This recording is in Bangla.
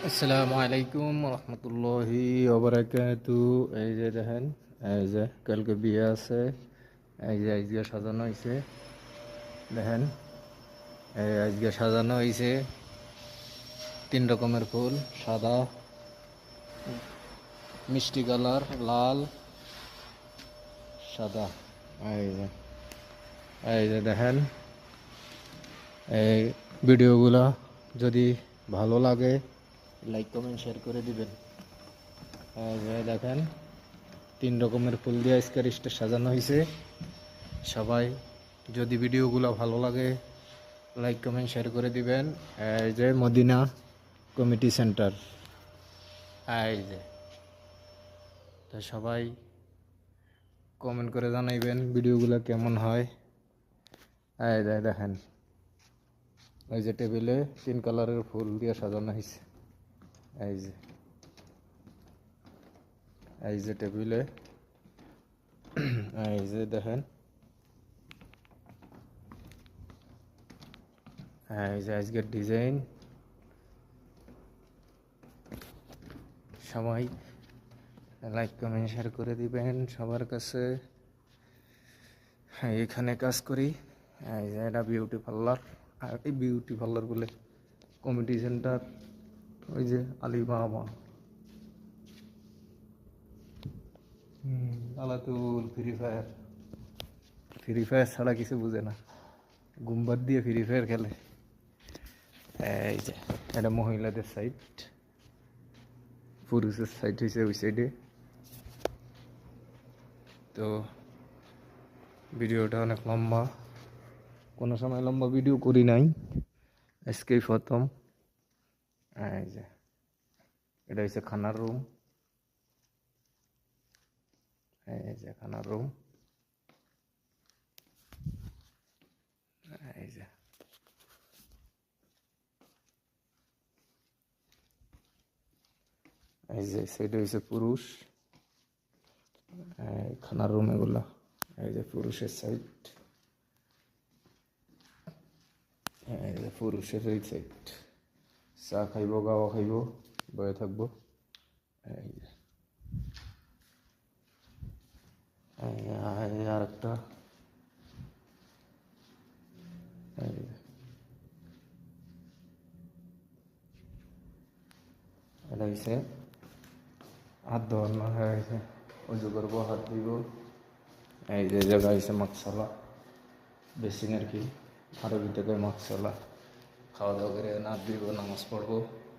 আসসালামু আলাইকুম রহমতুল্লাহি ওবারাকাতু। এই যে দেখেন, এই যে কালকে বিয়ে আছে, এই যে আজকে সাজানো হয়েছে। দেখেন, এই আজকে সাজানো হয়েছে 3 রকমের ফুল: সাদা, মিষ্টি কালার, লাল, সাদা। এই যে দেখেন, এই ভিডিওগুলো যদি ভালো লাগে লাইক কমেন্ট শেয়ার করে দিবেন। এই যে দেখেন, 3 রকমের ফুল দিয়ে আজকের স্টেজ সাজানো হয়েছে। সবাই যদি ভিডিওগুলো ভালো লাগে লাইক কমেন্ট শেয়ার করে দিবেন। এই যে মদিনা কমিটি সেন্টার, এই যে, তো সবাই কমেন্ট করে জানাইবেন ভিডিওগুলো কেমন হয়। এই যে দেখেন, এই যে টেবিলে 3 কালারের ফুল দিয়ে সাজানো হয়েছে। এই যে টেবিলে এই যে দেখেন, এই যে আজকের ডিজাইন। সবাই লাইক কমেন্ট শেয়ার করে দিবেন সবার কাছে। হ্যাঁ, এখানে কাজ করি। এই যে এটা বিউটি পার্লার, আর এই বিউটি পার্লার বলে কমিটি সেন্টার, ওই যে আলিবাবা আলাতুল ফ্রি ফায়ার ছাড়া কিছু বুঝে না, গুম্বার দিয়ে ফ্রি ফায়ার খেলে। এই যে এটা মহিলাদের সাইড, পুরুষের সাইড হয়েছে ওই সাইডে। তো ভিডিওটা অনেক লম্বা, কোনো সময় লম্বা ভিডিও করি নাই, আজকেই প্রথম। এই যে এটা হচ্ছে খানার রুম, এই যে খানার রুম। এই যে সাইডে হয়েছে পুরুষ, খানার রুম এগুলো। এই যে পুরুষের সাইড, এই যে পুরুষের এই সাইড। চা খাইব, গাওয়া খাইব, বয়ে থাকবো। এই যে আর একটা, এটা হয়েছে হাত ধোয়ানো হয়ে গেছে, উজু করবো, হাত দিব। এই যে জায়গা হয়েছে মাকসালা, বেসিন আর কি, আরবি থেকে মাকসালা। খাওয়া দাওয়া করে নাচ দিব, নামাজ পড়বো।